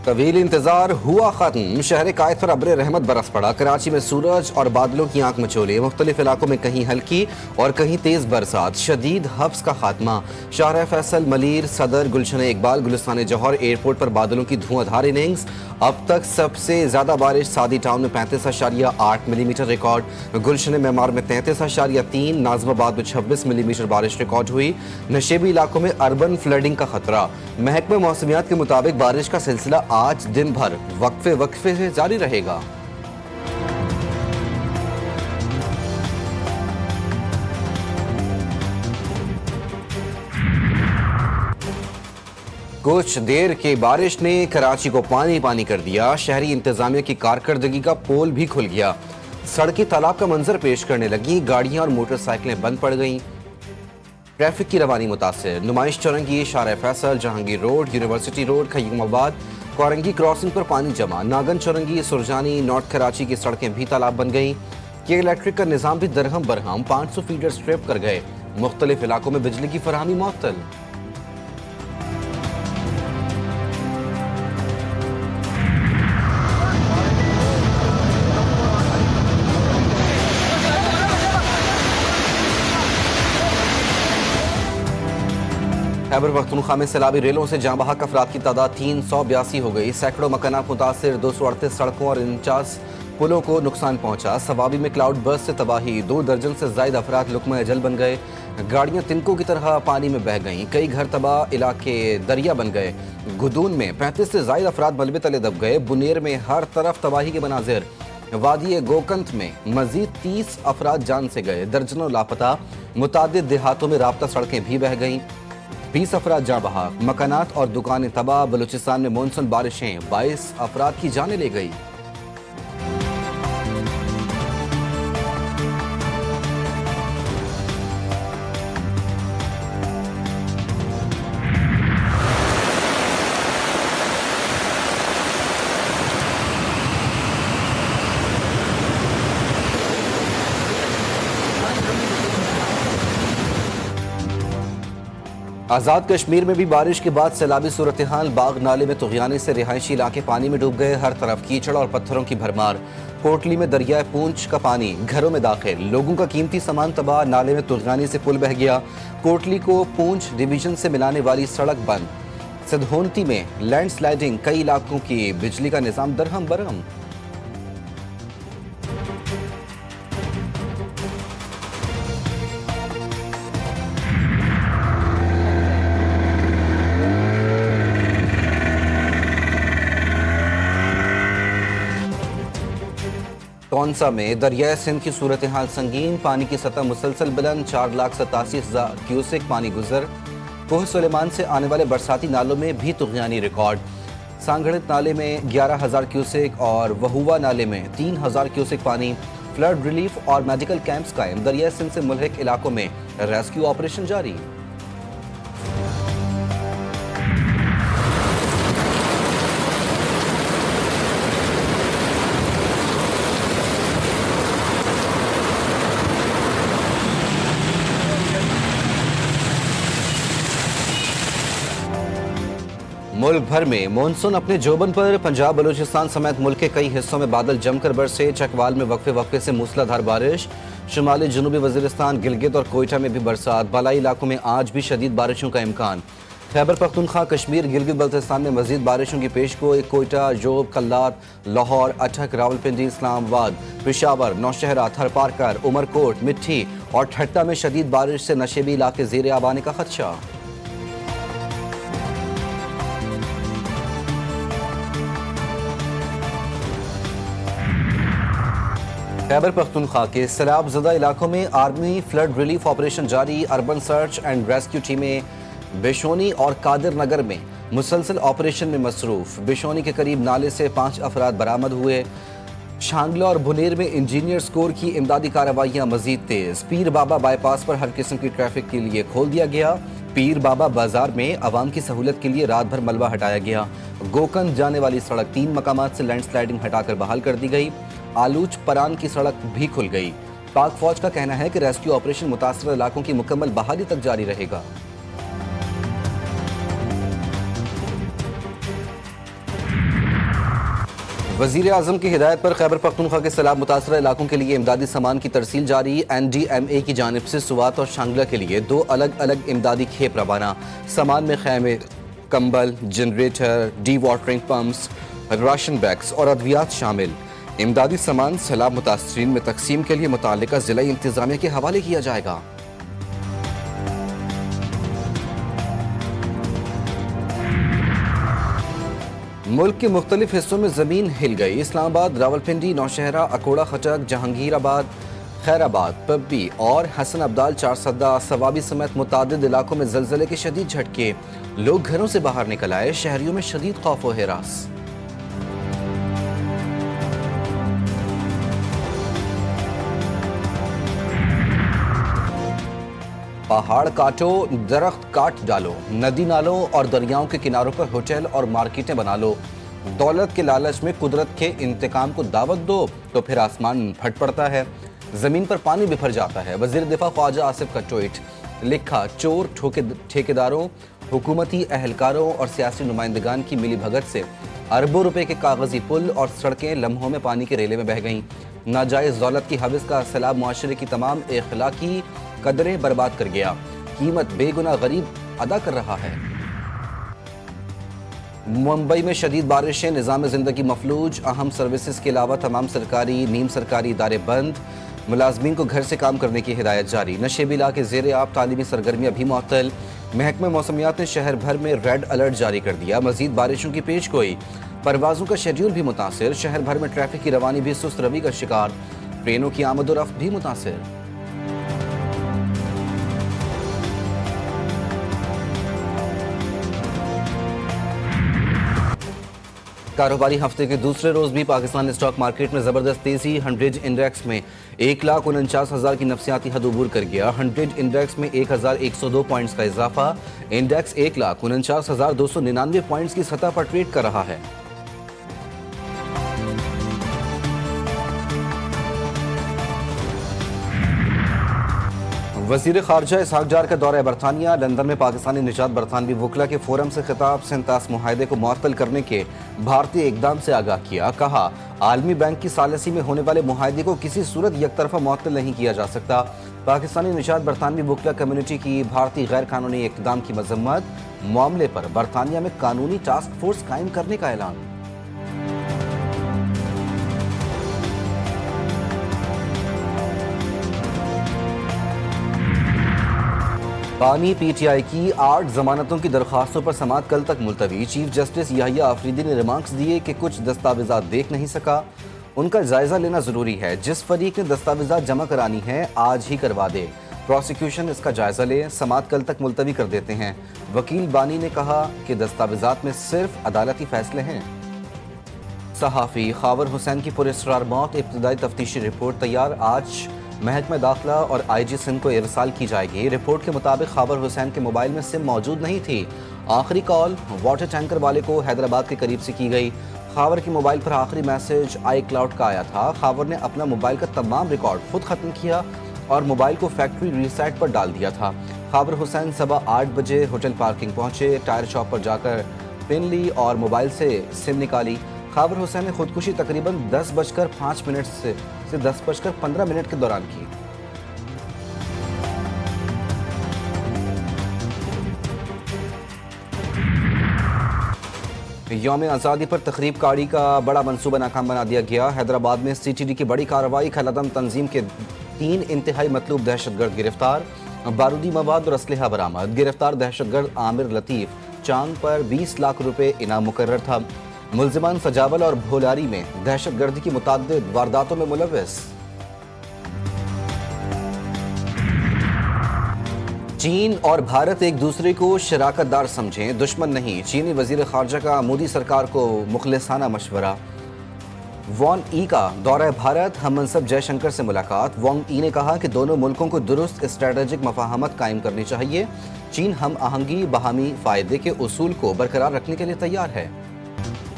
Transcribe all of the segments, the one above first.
तवील इंतजार हुआ खत्म। शहर कायद पर अब्र रहमत बरस पड़ा। कराची में सूरज और बादलों की आंख मचोले। मुख्तलिफ इलाकों में कहीं हल्की और कहीं तेज बरसात। शदीद हब्स का खात्मा। शाहरा फैसल, मलीर, सदर, गुलशन इकबाल, गुलिस्तान जौहर एयरपोर्ट पर बादलों की धुआंधार इनिंग्स। अब तक सबसे ज्यादा बारिश सादी टाउन में 35.8 मिलीमीटर रिकॉर्ड। गुलशन मेमार में 33.3, नाजमाबाद में 26 मिलीमीटर बारिश रिकॉर्ड हुई। नशेबी इलाकों में अर्बन फ्लडिंग का खतरा। महकमा मौसमियात के मुताबिक बारिश का सिलसिला आज दिन भर वक्फे से जारी रहेगा। कुछ देर के बारिश ने कराची को पानी पानी कर दिया। शहरी इंतजामिया की कारकर्दगी का पोल भी खुल गया। सड़कें तालाब का मंजर पेश करने लगी। गाड़ियां और मोटरसाइकिलें बंद पड़ गईं। ट्रैफिक की रवानी मुतासिर। Numaish Chowrangi, Shahrah Faisal, Jahangir road, university road, Qayyumabad, Korangi crossing पर पानी जमा। नागन चौरंगी, सुरजानी, नॉर्थ कराची की सड़कें भी तालाब बन गईं। के इलेक्ट्रिक का निज़ाम भी दरहम बरहम। 500 फीडर स्ट्रिप कर गए। मुख्तलिफ इलाकों में बिजली की फराहमी मुअत्तल। खैबर पख्तूनख्वा में सैलाबी रेलों से जाँ बहक अफराद की तादाद 382 हो गई। सैकड़ों मकानात मुतासिर। 238 सड़कों और 49 पुलों को नुकसान पहुंचा। सवाबी में क्लाउड बर्स्ट से तबाही। 2 दर्जन से ज्यादा अफराद लुकमा अजल बन गए। गाड़ियां तिनकों की तरह पानी में बह गईं। कई घर तबाह, इलाके दरिया बन गए। गुदून में 35 से ज्यादा अफराद मलबे तले दब गए। बुनेर में हर तरफ तबाही के मनाजिर। वादी गोकंत में मजीद 30 अफराद जान से गए। दर्जनों लापता। मुतादिद देहातों में राब्ता सड़कें भी बह गईं। 20 अफराद जाँ बहक। मकानात और दुकानें तबाह। बलूचिस्तान में मानसून बारिशें 22 अफराद की जानें ले गई। आज़ाद कश्मीर में भी बारिश के बाद सैलाबी सूरत हाल। बाग नाले में तुग़यानी से रिहायशी इलाके पानी में डूब गए। हर तरफ कीचड़ और पत्थरों की भरमार। कोटली में दरियाए पूंछ का पानी घरों में दाखिल। लोगों का कीमती सामान तबाह। नाले में तुग़यानी से पुल बह गया। कोटली को पूंछ डिवीजन से मिलाने वाली सड़क बंद। सदहोनती में लैंडस्लाइडिंग। कई इलाकों की बिजली का निज़ाम दरहम बरहम। कौनसा में दरियाए सिंध की सूरत हाल संगीन। पानी की सतह मुसलसल बुलंद। 4,87,000 क्यूसेक पानी गुजर। कोह सुलेमान से आने वाले बरसाती नालों में भी तुग़यानी रिकॉर्ड। सांगड़ित नाले में 11,000 क्यूसेक और वहुआ नाले में 3,000 क्यूसेक पानी। फ्लड रिलीफ और मेडिकल कैंप्स कायम। दरियाए सिंध से मुल्हिक इलाकों में रेस्क्यू ऑपरेशन जारी। मुल्क भर में मानसून अपने जोबन पर। पंजाब, बलूचिस्तान समेत मुल्क के कई हिस्सों में बादल जमकर बरसे। चकवाल में वक्फे से मूसलाधार बारिश। शुमाली जनूबी वजीरिस्तान, गिलगित और कोयटा में भी बरसात। बालाई इलाकों में आज भी शदीद बारिशों का इम्कान। खैबर पख्तूनख्वा, कश्मीर, गिलगित बल्तिस्तान में मजीद बारिशों की पेशगोई। कोयटा, जोब, कल्लार, लाहौर, अटक, रावलपिंडी, इस्लामाबाद, पेशावर, नौशहरा, थरपारकर, उमरकोट, मिट्टी और ठट्टा में शदीद बारिश से नशेबी इलाके ज़ेर आब आने का खदशा। खैबर पख्तूनख्वा के सैलाब ज़दा इलाकों में आर्मी फ्लड रिलीफ ऑपरेशन जारी। अर्बन सर्च एंड रेस्क्यू टीमें बेशोनी और कादिर नगर में मुसलसल ऑपरेशन में मसरूफ। बेशोनी के करीब नाले से 5 अफराद बरामद हुए। शांगला और बुनेर में इंजीनियर्स कोर की इमदादी कार्रवाइयाँ मजीद तेज। पीर बाबा बाईपास पर हर किस्म की ट्रैफिक के लिए खोल दिया गया। पीर बाबा बाजार में आवाम की सहूलत के लिए रात भर मलबा हटाया गया। गोकंद जाने वाली सड़क 3 मकामात से लैंडस्लाइडिंग हटाकर बहाल कर दी गई। आलूच परान की सड़क भी खुल गई। पाक फौज का कहना है कि रेस्क्यू ऑपरेशन मुतासर इलाकों की मुकम्मल बहाली तक जारी रहेगा। वजीर आजम की हिदायत पर खैबर पख्तूनख्वा के सैलाब मुतासर इलाकों के लिए इमदादी सामान की तरसील जारी। NDMA की जानिब से सुवात और शांगला के लिए 2 अलग अलग इमदादी खेप रवाना। सामान में खैमे, कंबल, generator, D watering pumps, ration bags और अद्वियात शामिल। इमदादी सामान सैलाब मुतासरीन में तकसीम के लिए मुताल्लिका जिला इंतजामिया के हवाले किया जाएगा। मुल्क के मुख्तलिफ हिस्सों में ज़मीन हिल गई। इस्लामाबाद, रावलपिंडी, नौशहरा, अकोड़ा, खटक, जहांगीराबाद, खैराबाद, पब्बी और हसन अब्दाल, चारसद्दा, सवाबी समेत मुतादिद इलाकों में ज़लज़ले के शदीद झटके। लोग घरों से बाहर निकल आए। शहरियों में शदीद खौफ व हिरास। पहाड़ काटो, दरख्त काट डालो, नदी नालों और दरियाओं के किनारों पर होटल और मार्केटें बना लो। दौलत के लालच में कुदरत के इंतकाम को दावत दो तो फिर आसमान फट पड़ता है, जमीन पर पानी बिफर जाता है। वजीर दिफा ख्वाजा आसिफ का ट्वीट। लिखा, चोर ठेकेदारों, हुकूमती अहलकारों और सियासी नुमाइंदगान की मिली भगत से अरबों रुपए के कागजी पुल और सड़कें लम्हों में पानी के रेले में बह गईं। नाजायज दौलत की हविस का सैलाब मुआशरे की तमाम अखलाकी कदरें बर्बाद कर गया। कीमत बेगुना गरीब अदा कर रहा है। मुंबई में शदीद बारिशें, निज़ाम ज़िंदगी मफलूज। अहम सर्विसेज के अलावा तमाम सरकारी नीम सरकारी इदारे बंद। मुलाजमीन को घर से काम करने की हिदायत जारी। नशेबी इलाके ज़ेरे आब, तालीमी सरगर्मियाँ भी मुअत्तल। महकमा मौसमियात ने शहर भर में रेड अलर्ट जारी कर दिया। मजीद बारिशों की पेश गोई। परवाज़ों का शेड्यूल भी मुतासिर। शहर भर में ट्रैफिक की रवानी भी सुस्त रवि का शिकार। ट्रेनों की आमद और रफ्त भी मुतासिर। कारोबारी हफ्ते के दूसरे रोज भी पाकिस्तान स्टॉक मार्केट में जबरदस्त तेजी। 100 इंडेक्स में 1,49,000 की नफसियाती हद अबूर कर गया। 100 इंडेक्स में 1,102 पॉइंट्स का इजाफा। इंडेक्स 1,49,299 पॉइंट्स की सतह पर ट्रेड कर रहा है। वजीर खारजा इसहाक डार का दौरा बरतानिया। लंदन में पाकिस्तानी निजात बरतानवी वकला के फोरम से खिताब। सेंतास मुआहदे को मुअत्तल करने के भारतीय इकदाम से आगाह किया। कहा, आलमी बैंक की सालसी में होने वाले मुआहदे को किसी सूरत एक तरफा मुअत्तल नहीं किया जा सकता। पाकिस्तानी निजात बरतानवी वकला कम्युनिटी की भारतीय गैर कानूनी इकदाम की मजम्मत। मामले पर बरतानिया में कानूनी टास्क फोर्स कायम करने का ऐलान। बानी PTI की 8 जमानतों की दरख्वास्तों पर समाअत कल तक मुलतवी। चीफ जस्टिस याहिया आफरीदी ने रिमार्क्स दिए कि कुछ दस्तावेजात देख नहीं सका, उनका जायजा लेना जरूरी है। जिस फरीक ने दस्तावेजात जमा करानी है आज ही करवा दे। प्रोसिक्यूशन इसका जायजा ले। समाअत कल तक मुलतवी कर देते हैं। वकील बानी ने कहा कि दस्तावेजात में सिर्फ अदालती फैसले हैं। सहाफ़ी खावर हुसैन की पुरस्कार मौत। इब्तदाई तफ्तीशी रिपोर्ट तैयार। आज महकमा दाखिला और IG सिंध को इरसाल की जाएगी। रिपोर्ट के मुताबिक खावर हुसैन के मोबाइल में सिम मौजूद नहीं थी। आखिरी कॉल वाटर टैंकर वाले को हैदराबाद के करीब से की गई। खावर के मोबाइल पर आखिरी मैसेज iCloud का आया था। खावर ने अपना मोबाइल का तमाम रिकॉर्ड खुद ख़त्म किया और मोबाइल को फैक्ट्री रीसेट पर डाल दिया था। खावर हुसैन सुबह 8 बजे होटल पार्किंग पहुंचे, टायर शॉप पर जाकर पिन ली और मोबाइल से सिम निकाली। खावर हुसैन ने खुदकुशी तकरीबन 10:05 से 10:15 के दौरान की। यौम आज़ादी पर तकरीब काड़ी का बड़ा मंसूबा नाकाम बना दिया गया। हैदराबाद में CTD की बड़ी कार्रवाई। खैलदम तंजीम के 3 इंतहाई मतलूब दहशतगर्द गिरफ्तार। बारूदी मवाद और असलहा बरामद। गिरफ्तार दहशतगर्द आमिर लतीफ़ चांद पर 20 लाख रुपए इनाम मुकर्रर था। मुल्जिमान सजावल और भोलारी में दहशतगर्दी की मुताद्दिद वारदातों में मुलव्वस। चीन और भारत एक दूसरे को शराकतदार समझें, दुश्मन नहीं। चीनी वजीर खारजा का मोदी सरकार को मुखलिसाना मशवरा। वॉन्ग ई का दौरा भारत। हम मनसब जयशंकर से मुलाकात। वॉन्ग ई ने कहा कि दोनों मुल्कों को दुरुस्त स्ट्रेटेजिक मफाहमत कायम करनी चाहिए। चीन हम आहंगी बाहमी फ़ायदे के उसूल को बरकरार रखने के लिए तैयार है।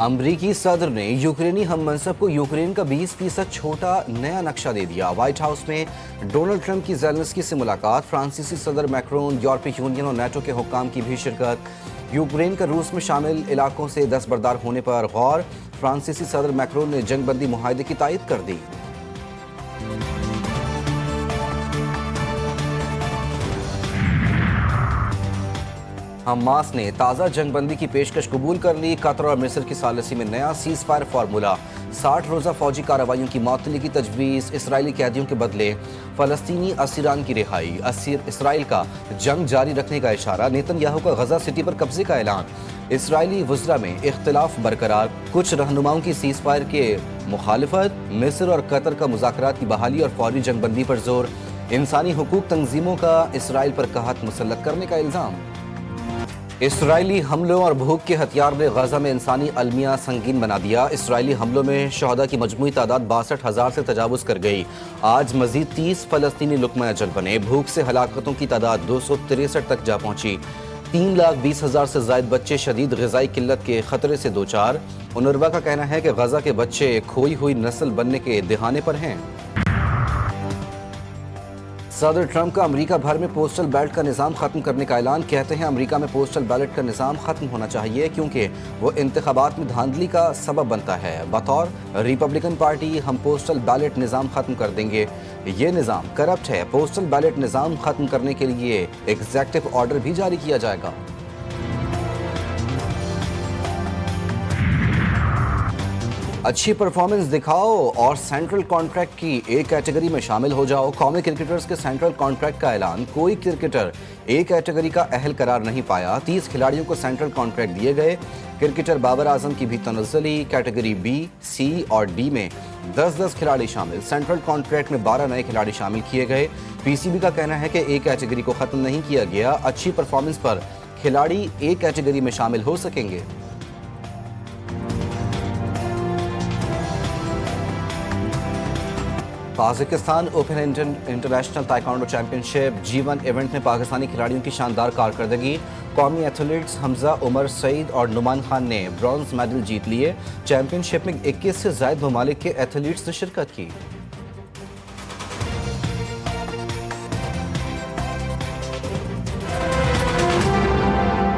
अमरीकी सदर ने यूक्रेनी हम मनसब को यूक्रेन का 20% छोटा नया नक्शा दे दिया। व्हाइट हाउस में डोनाल्ड ट्रंप की ज़ेलेंस्की से मुलाकात। फ्रांसीसी सदर मैक्रोन, यूरोपीय यूनियन और नेटो के हुक्काम की भी शिरकत। यूक्रेन का रूस में शामिल इलाकों से दस्तबरदार होने पर गौर। फ्रांसीसी सदर मैक्रोन ने जंगबंदी मुआहदे की तायद कर दी। हमास ने ताज़ा जंगबंदी की पेशकश कबूल कर ली। कतर और मिस्र की सालिसी में नया सीज फायर फार्मूला। 60 रोज़ा फौजी कार्रवाइयों की मअतली की तजवीज़। इसराइली कैदियों के बदले फ़लस्तीनी असीरान की रिहाई। इसराइल का जंग जारी रखने का इशारा। नेतन्याहू का गजा सिटी पर कब्जे का ऐलान। इसराइली वज़रा में इख्तिलाफ बरकरार। कुछ रहनुमाओं की सीज फायर के मुखालिफत। मिस्र और कतर का मुज़ाकरात की बहाली और फौरी जंगबंदी पर जोर। इंसानी हुकूक तंजीमों का इसराइल पर कहत मुसल्लत करने का इल्ज़ाम। इसराइली हमलों और भूख के हथियार ने गजा में इंसानी अलमिया संगीन बना दिया। इसराइली हमलों में शहदा की मजमूई तादाद 62,000 से तजावुज़ कर गई। आज मजीद 30 फ़लस्तीनी लुक़मा अजल बने। भूख से हलाकतों की तादाद 263 तक जा पहुंची। 3,20,000 से ज़ायद बच्चे शदीद ग़िज़ाई किल्लत के ख़तरे से दो चार। उनरवा का कहना है कि गजा के बच्चे खोई हुई नस्ल बनने के दिहाने पर हैं। सदर ट्रंप का अमेरिका भर में पोस्टल बैलेट का निज़ाम ख़त्म करने का ऐलान। कहते हैं अमेरिका में पोस्टल बैलेट का निज़ाम ख़त्म होना चाहिए क्योंकि वो इंतख़ाबात में धांधली का सबब बनता है। बतौर रिपब्लिकन पार्टी हम पोस्टल बैलेट निज़ाम ख़त्म कर देंगे। ये निज़ाम करप्ट है। पोस्टल बैलेट निज़ाम ख़त्म करने के लिए एग्जीक्यूटिव ऑर्डर भी जारी किया जाएगा। अच्छी परफॉर्मेंस दिखाओ और सेंट्रल कॉन्ट्रैक्ट की ए कैटेगरी में शामिल हो जाओ। कौमी क्रिकेटर्स के सेंट्रल कॉन्ट्रैक्ट का ऐलान। कोई क्रिकेटर ए कैटेगरी का अहल करार नहीं पाया। 30 खिलाड़ियों को सेंट्रल कॉन्ट्रैक्ट दिए गए। क्रिकेटर बाबर आजम की भी तनज़्ज़ुली। कैटेगरी बी, सी और डी में 10-10 खिलाड़ी शामिल। सेंट्रल कॉन्ट्रैक्ट में 12 नए खिलाड़ी शामिल किए गए। पीसीबी का कहना है कि ए कैटेगरी को ख़त्म नहीं किया गया। अच्छी परफॉर्मेंस पर खिलाड़ी ए कैटेगरी में शामिल हो सकेंगे। Pakistan open international taekwondo championship G1 event में पाकिस्तानी खिलाड़ियों की शानदार कारकर्दगी। कौमी एथलीट्स हमजा, उमर सईद और नुमान खान ने ब्रॉन्ज मेडल जीत लिए। चैंपियनशिप में 21 से ज़ायद ममालिक के एथलीट्स ने शिरकत की।